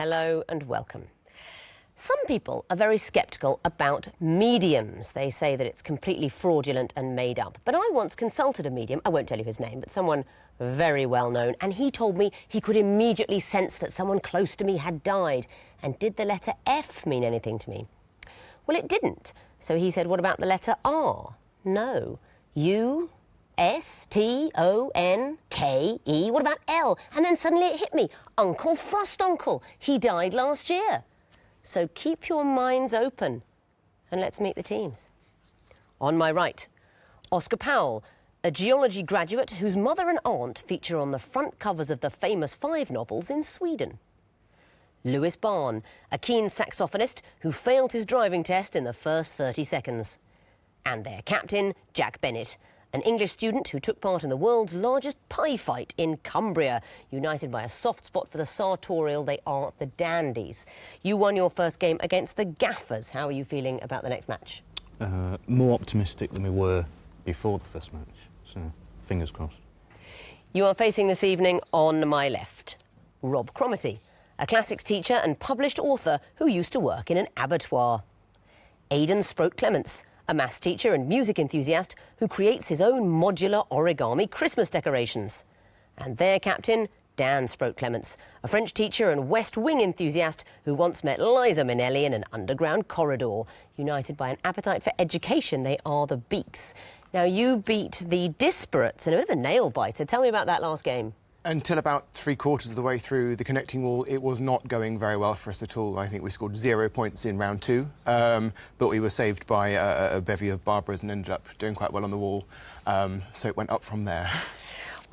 Hello and welcome. Some people are very sceptical about mediums. They say that it's completely fraudulent and made up. But I once consulted a medium, I won't tell you his name, but someone very well known, and he told me he could immediately sense that someone close to me had died. And did the letter F mean anything to me? Well, it didn't. So he said, what about the letter R? No. U, S, T, O, N, K, E. What about L? And then suddenly it hit me. Uncle Frostuncle. He died last year. So keep your minds open and let's meet the teams. On my right, Oscar Powell, a geology graduate whose mother and aunt feature on the front covers of the famous 5 novels in Sweden. Lewis Barn, a keen saxophonist who failed his driving test in the first 30 seconds. And their captain, Jack Bennett, an English student who took part in the world's largest pie fight in Cumbria. United by a soft spot for the sartorial, they are the Dandies. You won your first game against the Gaffers. How are you feeling about the next match? More optimistic than we were before the first match, so fingers crossed. You are facing this evening on my left, Rob Cromitty, a classics teacher and published author who used to work in an abattoir. Aidan Sproat-Clements, a maths teacher and music enthusiast who creates his own modular origami Christmas decorations. And their captain, Dan Sproat-Clements, a French teacher and West Wing enthusiast who once met Liza Minnelli in an underground corridor. United by an appetite for education, they are the Beaks. Now, you beat the Disparates in a bit of a nail-biter. Tell me about that last game. Until about 3/4 of the way through the connecting wall, it was not going very well for us at all. I think we scored 0 points in round 2, but we were saved by a bevy of Barbaras and ended up doing quite well on the wall, so it went up from there.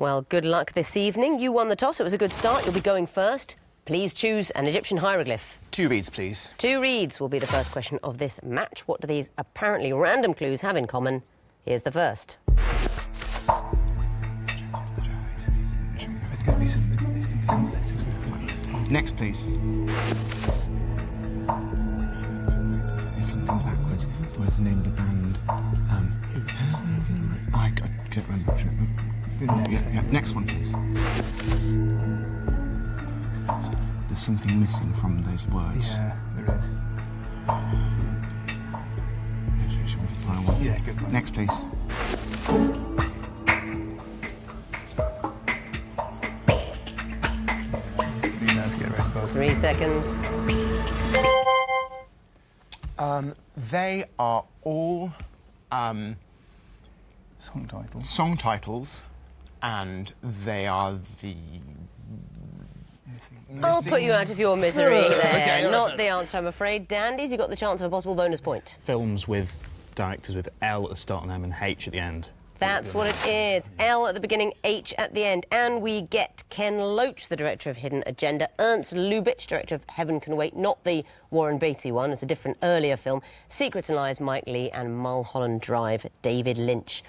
Well, good luck this evening. You won the toss. It was a good start. You'll be going first. Please choose an Egyptian hieroglyph. 2 reeds, please. 2 reeds will be the first question of this match. What do these apparently random clues have in common? Here's the first. There's going to be some letters we'll find. Next, please. It's something backwards. What's the name of the band? I can't remember. Yeah, next one, please. There's something missing from those words. Yeah, there is. Yeah, good one. Next, please. 3 seconds. They are all Song titles. and they are the... I'll put you out of your misery there. Okay, Not the answer, I'm afraid. Dandies, you got the chance of a possible bonus point. Films with directors with L at the start and M and H at the end. That's what it is. L at the beginning, H at the end. And we get Ken Loach, the director of Hidden Agenda, Ernst Lubitsch, director of Heaven Can Wait, not the Warren Beatty one, it's a different earlier film, Secrets and Lies, Mike Leigh, and Mulholland Drive, David Lynch.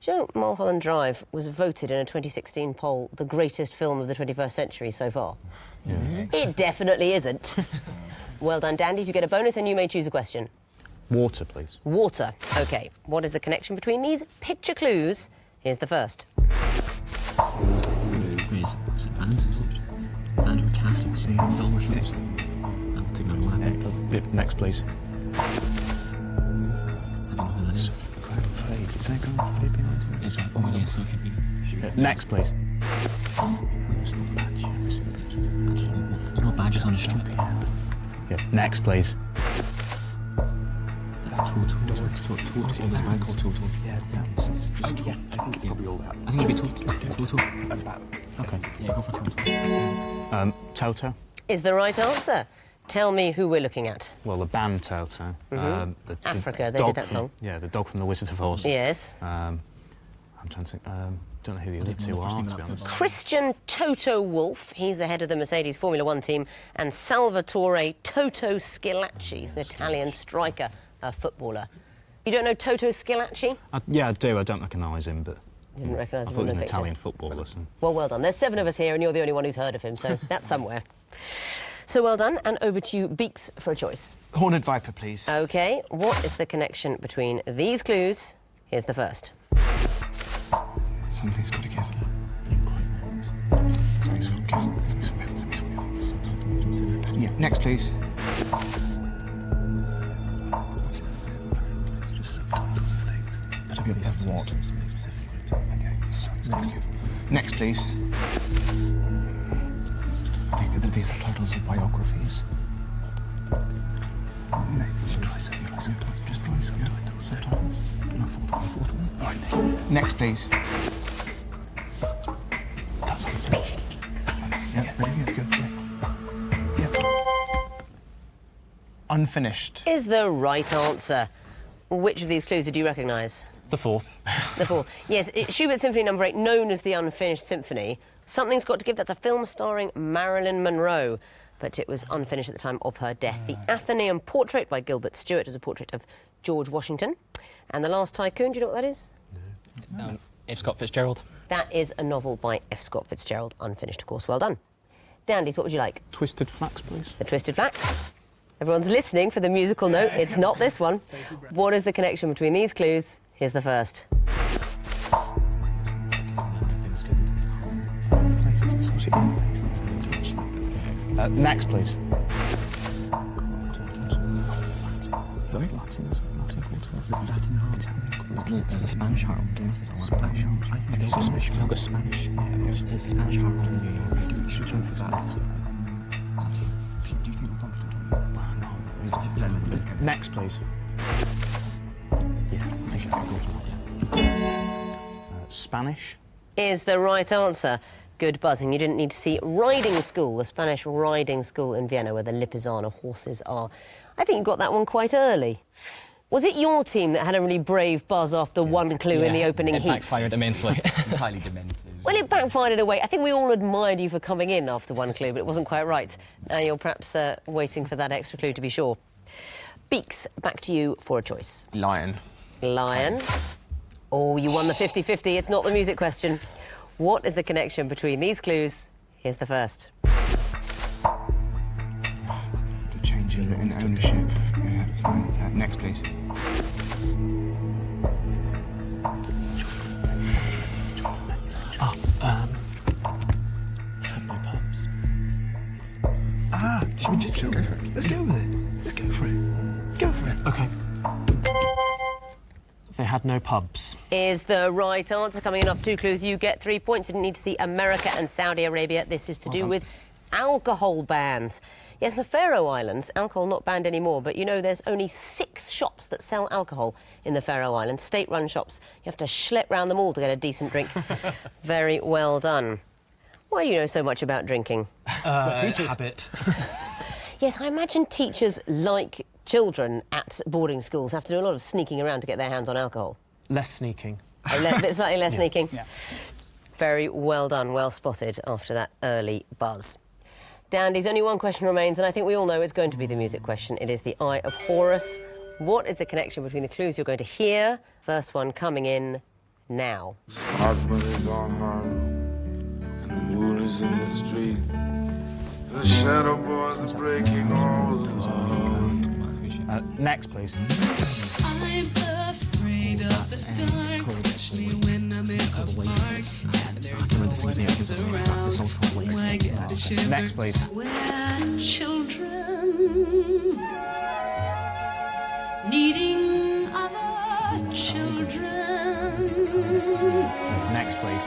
Do you know Mulholland Drive was voted in a 2016 poll the greatest film of the 21st century so far? Yeah. It definitely isn't. Well done, Dandies. You get a bonus and you may choose a question. Water, please. Water. OK. What is the connection between these picture clues? Here's the first. Where's it band? Band or cast or film or something? I'll take another one. Next, please. I don't know who that is. Is that going Is it? Oh, yeah, so it could be... Next, please. There's no badges on the strip. Yeah. Next, please. That's Total. There's a band called Total. Yeah, yes, I think it's probably all that. I think it should be Total. Okay. Yeah, go for Total. Toto. Is the right answer. Tell me who we're looking at. Well, the band Toto. Africa, they dog did that from, song. Yeah, the dog from The Wizard of Oz. Yes. I'm trying to think. Don't know who the other two are, to be honest. Christian Toto Wolff, he's the head of the Mercedes Formula One team, and Salvatore Toto Schillaci, he's an Italian striker, a footballer. You don't know Toto Schillaci? Yeah, I do. I don't recognise him, but... Didn't recognise him I thought from he was the an picture. Italian footballer, so... Well done. There's 7 of us here and you're the only one who's heard of him, so that's somewhere. So well done, and over to you, Beaks, for a choice. Horned Viper, please. OK, what is the connection between these clues? Here's the first. Something's got together. Something's got together. Yeah, next, please. Just subtitles of things. But of what? Something specifically. Okay. Next, please. Could there be subtitles of biographies? Maybe. Try subtitles. Just try subtitles. Subtitles. No, fourth one. All right. Next, please. That's unfinished. Yeah, really good. Yeah. Unfinished. Is the right answer. Which of these clues did you recognise? The fourth. The fourth. Yes, Schubert Symphony No. 8, known as the Unfinished Symphony. Something's Got to Give. That's a film starring Marilyn Monroe, but it was unfinished at the time of her death. The Athenaeum Portrait by Gilbert Stuart is a portrait of George Washington. And The Last Tycoon, do you know what that is? F. Scott Fitzgerald. That is a novel by F. Scott Fitzgerald, unfinished, of course. Well done. Dandies, what would you like? Twisted Flax, please. The Twisted Flax. Everyone's listening for the musical note. It's not this one. What is the connection between these clues? Here's the first. Next, please. Sorry? Latin called There's a Spanish harp. Spanish harp. I think there's a Spanish. There's a Spanish harp in New York. You should try for that. Do you think we're confident on this? No. Next, please. Spanish. Is the right answer. Good buzzing. You didn't need to see riding school, the Spanish riding school in Vienna where the Lipizzaner horses are. I think you got that one quite early. Was it your team that had a really brave buzz after one clue in the opening it heat? Backfired immensely. Highly demented. Well, it backfired in a way. I think we all admired you for coming in after one clue, but it wasn't quite right. Now you're perhaps waiting for that extra clue to be sure. Beaks, back to you for a choice. Lion. Lion. Oh, you won the 50-50. It's not the music question. What is the connection between these clues? Here's the first. The change in ownership. Yeah, that's fine. Next, please. No pubs. Should we just go for it? Let's go with it. Let's go for it. Go for it. OK. They had no pubs. Is the right answer. Coming in off 2 clues, you get 3 points. You didn't need to see America and Saudi Arabia. This is to do with alcohol bans. Yes, the Faroe Islands, alcohol not banned anymore, but you know there's only 6 shops that sell alcohol in the Faroe Islands, state-run shops. You have to schlep round them all to get a decent drink. Very well done. Why do you know so much about drinking? Teachers. Habit. Yes, I imagine teachers, like children at boarding schools, have to do a lot of sneaking around to get their hands on alcohol. Less sneaking. Bit slightly less sneaking. Yeah. Very well done, well spotted after that early buzz. Dandies, only one question remains, and I think we all know it's going to be the music question. It is the Eye of Horus. What is the connection between the clues you're going to hear? First one coming in now. Smart money's on Harlem, and the moon is in the street. And the shadow boys are breaking all the laws. Next, please. I'm afraid of the dark, especially when I'm in a park. Next, please. We're children needing other children. Next, please.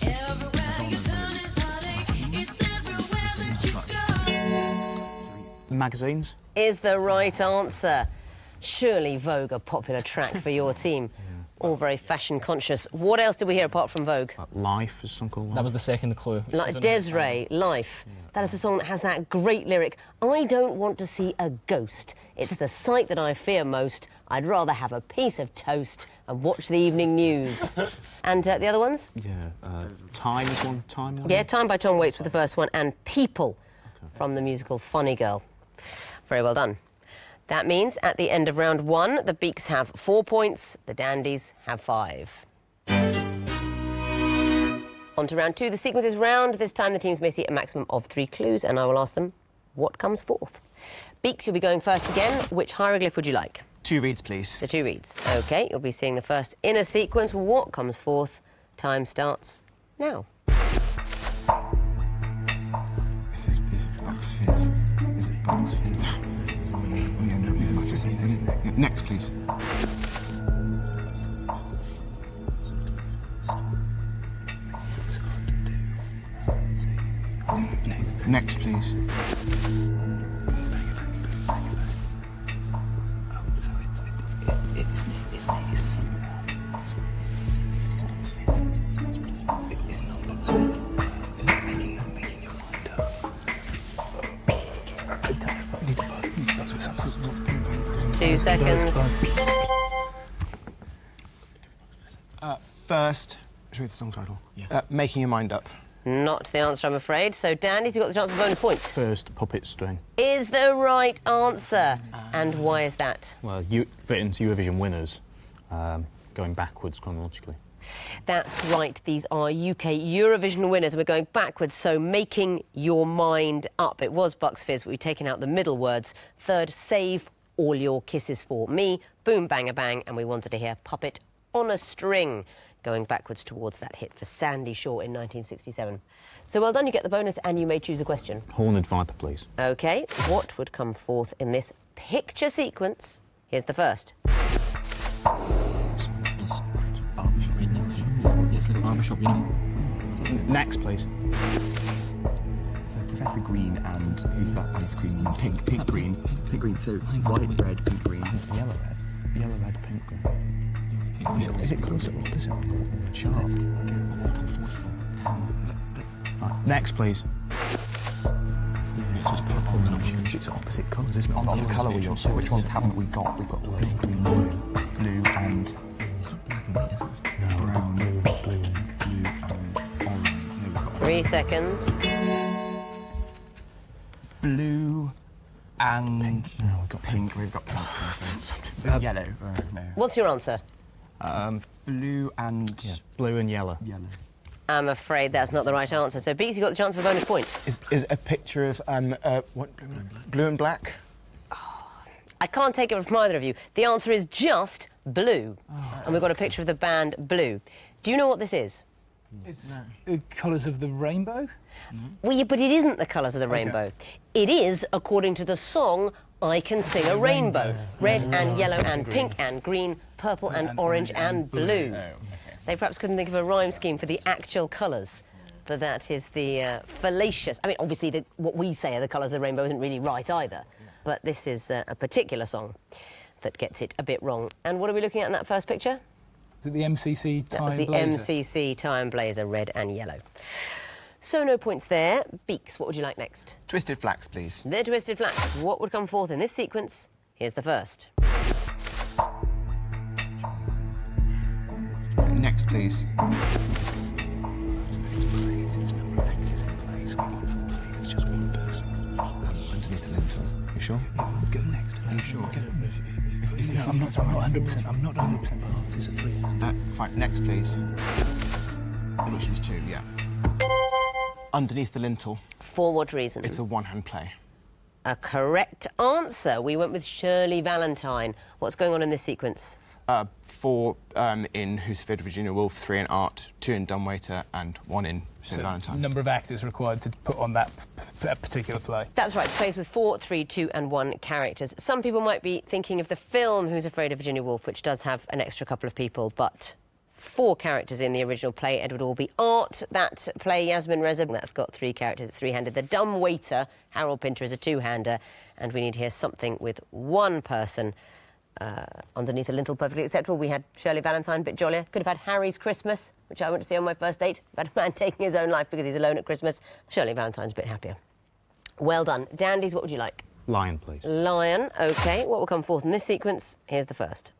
Everywhere you turn is heartache. It's everywhere that you go. Magazines. Is the right answer. Surely Vogue, a popular track for your team. All very fashion conscious. What else did we hear apart from Vogue? Life is song called Life. That was the second clue. Desiree, Life. That is a song that has that great lyric, I don't want to see a ghost. It's the sight that I fear most. I'd rather have a piece of toast and watch the evening news. And the other ones? Yeah. Time is one. Time. Yeah, Time by Tom Waits was the first one, and People from the musical Funny Girl. Very well done. That means at the end of round 1, the Beaks have 4 points, the Dandies have 5. On to round 2. The sequence is round. This time the teams may see a maximum of 3 clues, and I will ask them what comes forth. Beaks, you'll be going first again. Which hieroglyph would you like? 2 reads, please. The 2 reads. OK, you'll be seeing the first inner sequence. What comes forth? Time starts now. This is Bucks Fizz. Is it Bucks Fizz? Next, please. Next, please. Two seconds. First, should we have the song title? Yeah. Making Your Mind Up. Not the answer, I'm afraid. So, Dandies, you've got the chance for bonus points. First puppet string. Is the right answer. And why is that? Well, Britain's Eurovision winners, going backwards chronologically. That's right, these are UK Eurovision winners. We're going backwards, so Making Your Mind Up. It was Bucks Fizz, but we've taken out the middle words. Third, Save All Your Kisses For Me, Boom Bang a Bang, and we wanted to hear Puppet on a String, going backwards towards that hit for Sandy Shaw in 1967. So well done, you get the bonus and you may choose a question. Horned Viper, please. OK, what would come forth in this picture sequence? Here's the first. Yes, the barbershop uniform. Next, please. So Professor Green and who's that ice cream? Pink green. Pink green. So white, red, pink, green. Yellow, red, pink, green. Is it close or opposite on the chart? Let's go. Right, next, please. It's just purple and orange. It's opposite colours, isn't it? On the colour wheel. So which ones haven't we got? We've got pink, green, blue, and It's not black and white, is it? brown, blue, and orange. No, we've got 3 seconds. blue and No, we've got pink. We've got pink. Yellow. No. What's your answer? Blue and blue and yellow. yellow. I'm afraid that's not the right answer. So, Beaks, you got the chance for a bonus point. Is a picture of what? Blue and black. I can't take it from either of you. The answer is just blue. And we've got a picture of the band Blue. Do you know what this is? It's the colours of the rainbow. Well, yeah, but it isn't the colours of the rainbow. It is, according to the song, I Can Sing a Rainbow. Red and yellow and pink and green, purple and orange and blue. They perhaps couldn't think of a rhyme scheme for the actual colours. But that is the fallacious... I mean, obviously, what we say are the colours of the rainbow isn't really right either. But this is a particular song that gets it a bit wrong. And what are we looking at in that first picture? Is it the MCC That tie was and the blazer? MCC tie and blazer, red and yellow. So no points there. Beaks, what would you like next? Twisted Flax, please. The Twisted Flax. What would come forth in this sequence? Here's the first. Next, please. It's number of actors in plays. There's just one person. Underneath the lintel. You sure? Yeah, go next. Are you sure? I'm not 100%. I'm not 100% for half. There's a 3. Fine. Next, please. Which is 2. Yeah. Underneath the lintel. For what reason? It's a one-hand play. A correct answer. We went with Shirley Valentine. What's going on in this sequence? 4 in Who's Afraid of Virginia Woolf, 3 in Art, 2 in Dumbwaiter, and 1 in Shirley Valentine. Number of actors required to put on that particular play. That's right, plays with 4, 3, 2 and 1 characters. Some people might be thinking of the film Who's Afraid of Virginia Woolf, which does have an extra couple of people, but 4 characters in the original play. Edward Albee. Art, that play, Yasmin Reza, that's got 3 characters, it's 3-handed. The Dumb Waiter, Harold Pinter, is a 2-hander, and we need to hear something with 1 person. Underneath the lintel, perfectly acceptable. We had Shirley Valentine, a bit jollier. Could have had Harry's Christmas, which I went to see on my first date. About a man taking his own life because he's alone at Christmas. Shirley Valentine's a bit happier. Well done. Dandies, what would you like? Lion, please. Lion, OK. What will come forth in this sequence? Here's the first.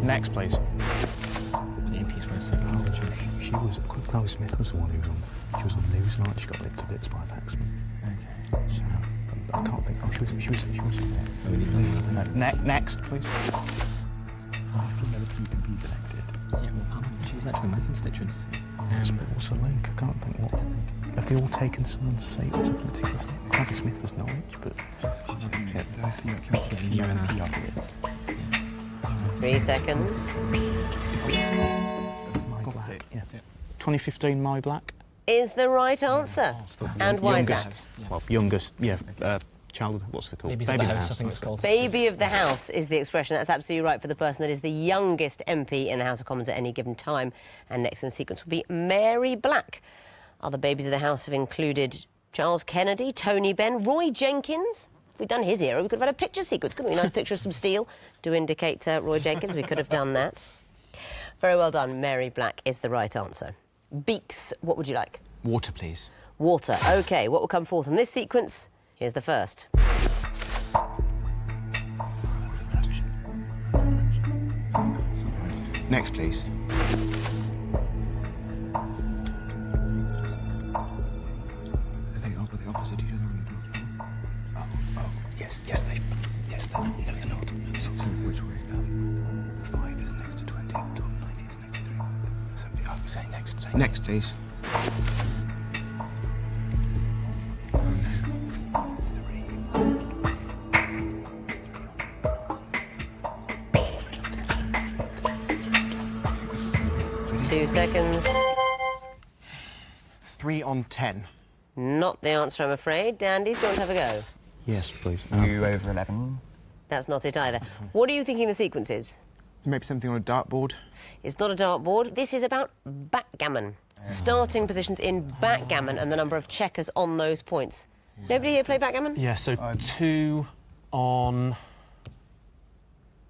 Next, please. The MPs were a second. She was... Chloe Smith was the one who was on... She was on Newsnight. She got ripped to bits by Paxman. Okay. So, I can't think... Oh, she was... Next, please. I feel the PMP's elected. Yeah, well, how many? She was actually my constituency. Yes, but what's the link? I can't think what... Have they all taken someone's seat or something particular? Chloe Smith was Norwich, but... Yeah, you and 3 seconds. 2015 My Black. Is the right answer. And why is that? Well, youngest, child, what's it called? Babies of the House, I think it's called. Baby of the House is the expression. That's absolutely right for the person that is the youngest MP in the House of Commons at any given time. And next in the sequence will be Mary Black. Other babies of the House have included Charles Kennedy, Tony Benn, Roy Jenkins. If we'd done his era, we could have had a picture sequence, couldn't we? A nice picture of some steel to indicate Roy Jenkins. We could have done that. Very well done. Mary Black is the right answer. Beaks, what would you like? Water, please. Water. OK, what will come forth in this sequence? Here's the first. Next, please. They are the opposite each other. Yes, they're not. So which way? The 5 is next to 20, the 12 and 90 is next to 3. So I would say next. Next, please. Two seconds. 3 on 10. Not the answer, I'm afraid. Dandies, do you want to have a go? Yes, please. U over 11. That's not it either. What are you thinking the sequence is? Maybe something on a dartboard. It's not a dartboard. This is about backgammon. Starting positions in backgammon and the number of checkers on those points. Nobody here play backgammon? Yeah, so 2 on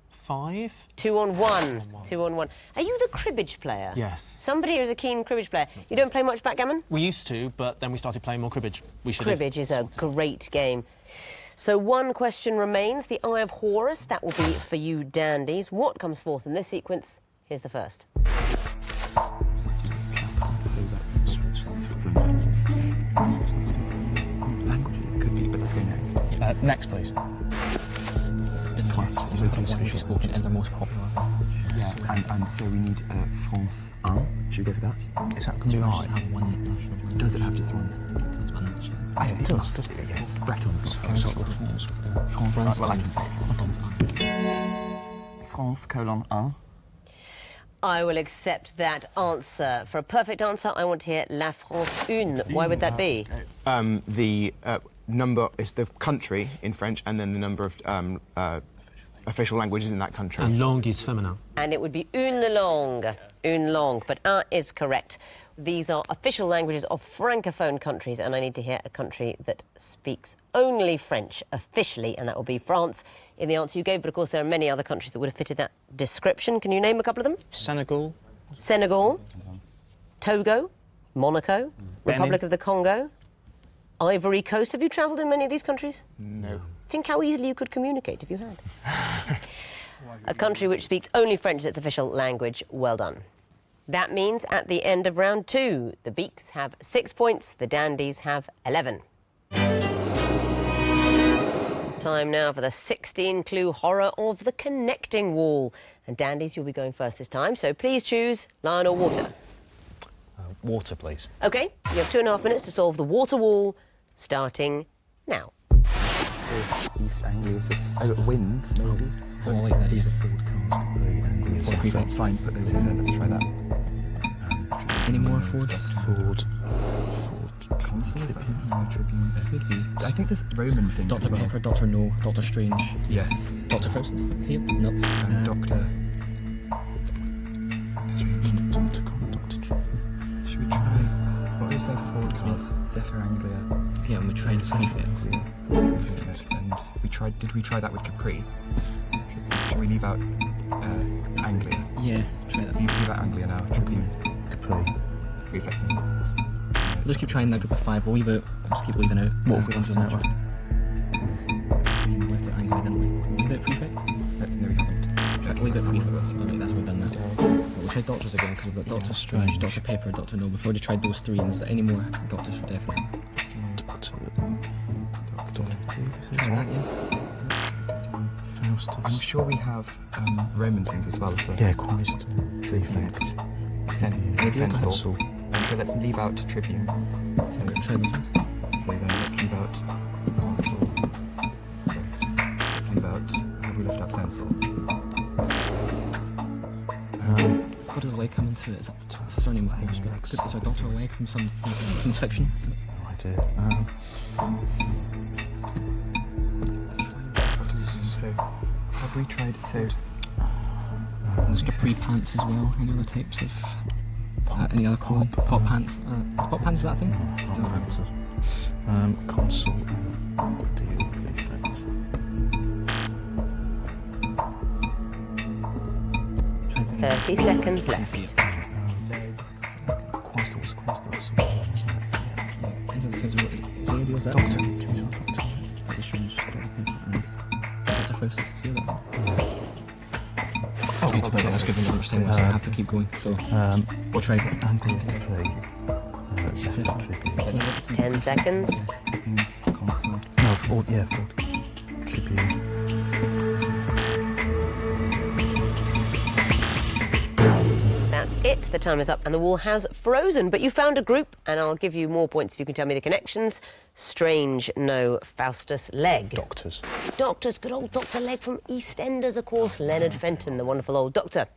5. 2 on 1. 2 on 1. Are you the cribbage player? Yes. Somebody here is a keen cribbage player. You don't play much backgammon? We used to, but then we started playing more cribbage. We should Cribbage is a great game. So one question remains, the Eye of Horus. That will be for you, Dandies. What comes forth in this sequence? Here's the first. So that's Switzerland. Languages could be, but let's go next. Next, please. Is it official sport as the most popular? Yeah, and so we need France 1. Should we go for that? Is that going to be France right? have one national language. Does it have just one? That's one national. I think it must. Yeah, Breton's not French. France, well, I can say it. France, colon 1. I will accept that answer. For a perfect answer, I want to hear La France une. Why would that be? The number is the country in French, and then the number of official languages in that country. And langue is féminin. And it would be une langue. Une langue. But un is correct. These are official languages of francophone countries, and I need to hear a country that speaks only French officially, and that will be France in the answer you gave. But of course, there are many other countries that would have fitted that description. Can you name a couple of them? Senegal. Senegal, Togo, Monaco, Benin. Republic of the Congo, Ivory Coast. Have you travelled in many of these countries? No. Think how easily you could communicate if you had. A country which speaks only French as its official language. Well done. That means at the end of round 2, the Beaks have 6 points, the Dandies have 11. Time now for the 16-clue horror of the connecting wall. And Dandies, you'll be going first this time, so please choose lion or water. Water, please. OK, you have 2.5 minutes to solve the water wall, starting now. So East Anglia, so winds maybe. So Oh, wait, that these is- are Ford cars, Anglia. So fine, put those in there. Let's try that. Any more Fords? Ford Consul, is that no, Tribune? Could be. I think there's Roman things as Dr. well. Pepper, Dr. No, Dr. Strange, Yes. Dr. Faustus. See it? Nope. And Doctor. Should we try? What do we say for Ford cars? Zephyr Anglia. Yeah, and we tried to see it. Anglia. And we tried. Did we try that with Capri? Should we leave out Anglia? Yeah, try that. Leave out Anglia now. Tribune. Capri. Prefect. Just keep trying that group of 5. We'll leave out. Just keep leaving out. What have we left out? We left out Anglia, didn't we? Leave out Prefect. Let's know we haven't. Leave out Prefect. Alright, that's what we've done now. We'll try Doctors again because we've got Doctor Strange, Dr. Pepper, Dr. No. We've already tried those 3, and is there any more Doctors for definite? Try that, yeah. Faustus. I'm sure we have Roman things as well. So Yeah, Christ. Prefect. Censor. And so let's leave out Tribune. So, Try those ones. so then let's leave out Consul. So let's leave out. Have we left out Censor? Legg come into it? Is that that's a surname? Of course, but is our Dr. Legg from some science fiction? No idea. So, have we tried it? So, There's capri pants as well. Any other types of any other colour? Pop pants. Is pop pants, is that a thing? Hot pants. Consul and deal prefect. 30 seconds left. See it. Quastos. Any other types of is there any deals that? Doctor. Doctor Strange, Doctor Pepper, and Doctor Faustus. See that? Oh, that's good. We understand this. I have to keep going. So we'll try. Anglia Capri. Zephyr Tribune. 10 seconds. Consul. No, Ford. Yeah, Ford. Tribune. That's it. The time is up and the wall has frozen. But you found a group, and I'll give you more points if you can tell me the connections. Strange, no. Faustus, Legg. Doctors. Doctors, good old Dr. Legg from EastEnders, of course. Leonard Fenton, the wonderful old doctor.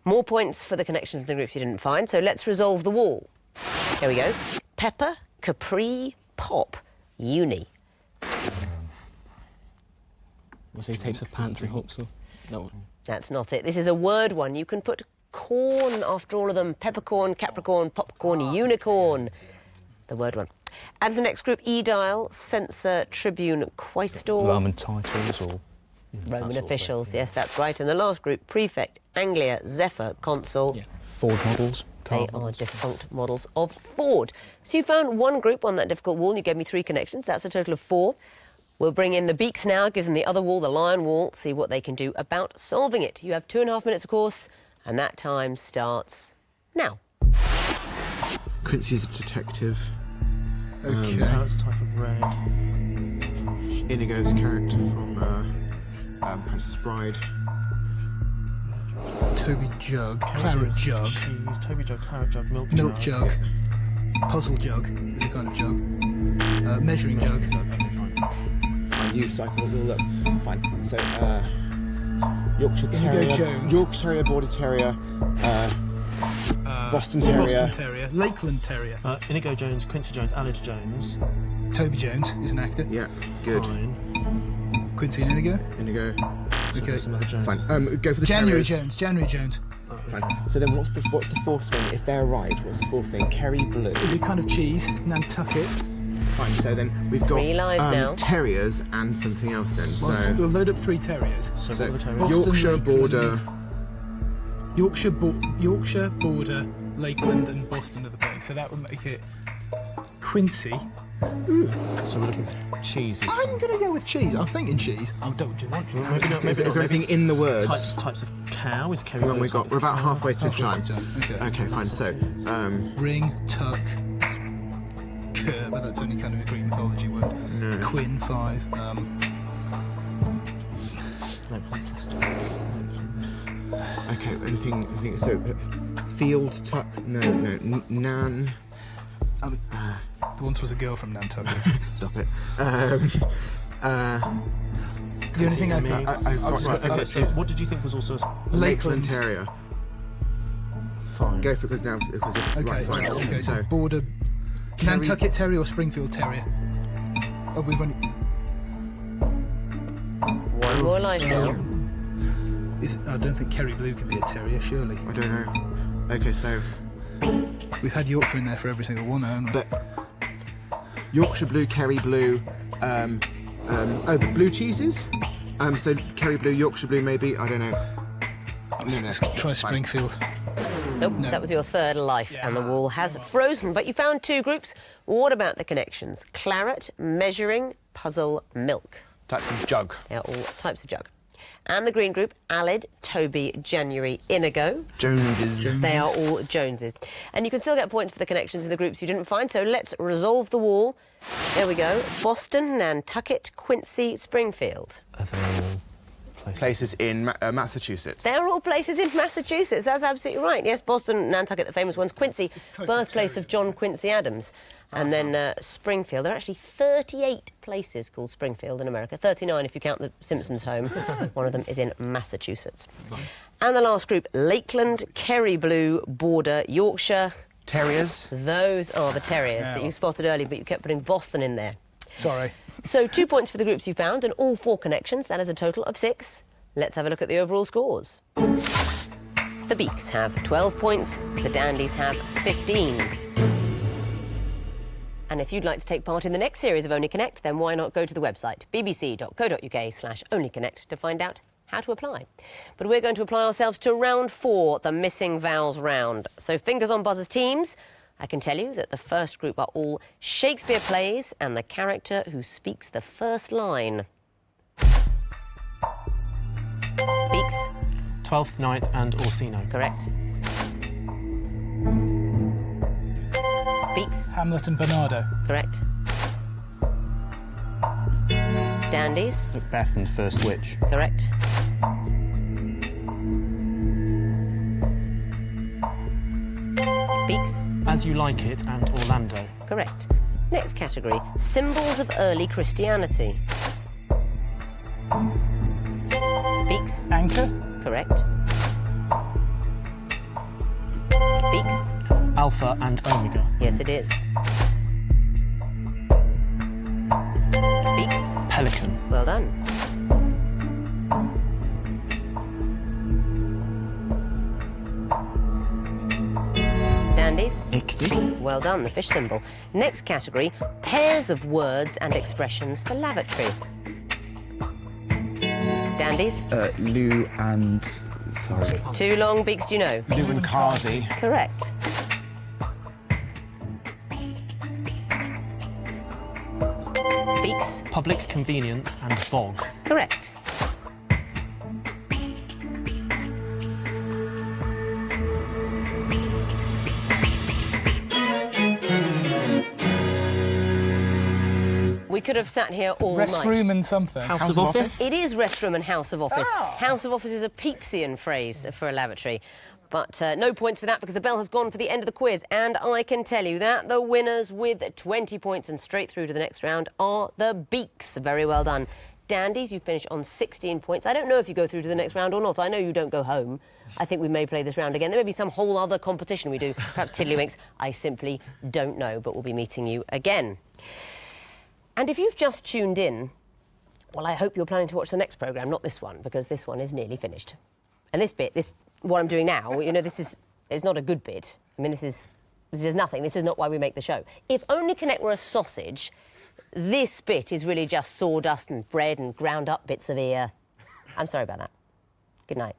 More points for the connections in the groups you didn't find, so let's resolve the wall. Here we go. Pepper, Capri, Pop, Uni. We'll say types of pants. I hope so. No. That's not it. This is a word one. You can put corn after all of them. Peppercorn, Capricorn, Popcorn, Unicorn. The word one. And the next group, Aedile, Censor, Tribune, Quaestor. Roman titles or Roman officials, yes, that's right. And the last group, Prefect, Anglia, Zephyr, Consul. Yeah. Ford models. They are defunct models of Ford. So you found one group on that difficult wall and you gave me 3 connections. That's a total of 4. We'll bring in the Beaks now, give them the other wall, the Lion Wall, see what they can do about solving it. You have 2.5 minutes, of course, and that time starts now. Quincy is a detective. Okay. Carrot's type of red. Inigo's character from Princess Bride. Toby Jug. Claret Jug. Cheese. Toby jug, claret jug, milk Jug. Puzzle Jug is a kind of jug. Measuring Jug. Okay, fine. Fine, you cycle will look. Fine. So, Yorkshire Indigo Terrier, Jones. Yorkshire Terrier, Border Terrier, Boston Terrier. Boston Terrier. Lakeland Terrier. Inigo Jones, Quincy Jones, Alid Jones. Toby Jones is an actor. Yeah, good. Fine. Quincy and Inigo. Indigo. Okay. There's some other Jones. Fine. Go for the January Terriers. Jones. Fine. So then, what's the fourth thing? If they're right, what's the fourth thing? Kerry Blue. Is it kind of cheese? Nantucket. Fine. So then we've got 3 lives now. terriers and something else. Then Well, so we'll load up 3 terriers. So, so what are the terriers? Boston, Yorkshire Lakeland. Border. Yorkshire Border, Lakeland and Boston are the place. So that would make it Quincy. So we're looking for cheeses. I'm going to go with cheese. I'm thinking cheese. Oh, do you want cheese? Maybe not. Is there anything in the words? Types of cow is Kerry Well, Blue. we're about halfway through time. Okay. Okay, fine. So, Ring, tuck, cur, but that's only kind of a Greek mythology word. No. Quin, 5. okay, anything. So, field tuck. No. Nan. The once was a girl from Nantucket. Stop it. The only thing I've got. I've got Right, okay, so what did you think was also Lakeland Terrier. fine? Go for it because if it's Okay, right, fine. okay. So, Border. Nantucket Terrier or Springfield Terrier? Oh, we've only. 1 more life now. I don't think Kerry Blue can be a terrier, surely. I don't know. Okay, so We've had Yorkshire in there for every single one, haven't we? but Yorkshire Blue, Kerry Blue, the blue cheeses. So Kerry Blue, Yorkshire Blue, maybe. I don't know. Let's try Springfield. Nope, that was your 3rd life, and the wall has frozen. But you found 2 groups. What about the connections? Claret, measuring, puzzle, milk. Types of jug. They're all types of jug. And the green group, Alid, Toby, January, Inigo. Joneses. They are all Joneses. And you can still get points for the connections in the groups you didn't find, so let's resolve the wall. There we go. Boston, Nantucket, Quincy, Springfield. Are they all places in Massachusetts. They're all places in Massachusetts. That's absolutely right. Yes, Boston, Nantucket, the famous ones. Quincy, birthplace of John Quincy Adams. And then Springfield. There are actually 38 places called Springfield in America. 39 if you count the Simpsons home. One of them is in Massachusetts. And the last group, Lakeland, Kerry Blue, Border, Yorkshire. Terriers. Those are the terriers that you spotted earlier, but you kept putting Boston in there. Sorry. So 2 points for the groups you found and all 4 connections. That is a total of 6. Let's have a look at the overall scores. The Beaks have 12 points. The Dandies have 15. And if you'd like to take part in the next series of Only Connect, then why not go to the website bbc.co.uk/onlyconnect to find out how to apply. But we're going to apply ourselves to round 4, the missing vowels round. So fingers on buzzers, teams. I can tell you that the first group are all Shakespeare plays and the character who speaks the first line. Beaks. Twelfth Night and Orsino. Correct. Beaks. Hamlet and Bernardo. Correct. Dandies. Macbeth and First Witch. Correct. Beaks. As You Like It and Orlando. Correct. Next category, symbols of early Christianity. Beaks. Anchor. Correct. Beaks. Alpha and Omega. Yes, it is. Beaks. Pelican. Well done. Dandies. Ichthys. Well done, the fish symbol. Next category, pairs of words and expressions for lavatory. Dandies. Lou and... Sorry. Too long, Beaks, do you know? Lou and Kazi. Correct. Beaks. Public Convenience and Bog. Correct. We could have sat here all night. Restroom and something. House of Office. It is restroom and house of office. Oh. House of office is a Pepsian phrase for a lavatory. But no points for that because the bell has gone for the end of the quiz. And I can tell you that the winners with 20 points and straight through to the next round are the Beaks. Very well done. Dandies, you finish on 16 points. I don't know if you go through to the next round or not. I know you don't go home. I think we may play this round again. There may be some whole other competition we do. Perhaps Tiddlywinks. I simply don't know, but we'll be meeting you again. And if you've just tuned in, well, I hope you're planning to watch the next programme, not this one, because this one is nearly finished. And this bit, what I'm doing now, you know, it's not a good bit. I mean, this is nothing. This is not why we make the show. If Only Connect were a sausage, this bit is really just sawdust and bread and ground up bits of ear. I'm sorry about that. Good night.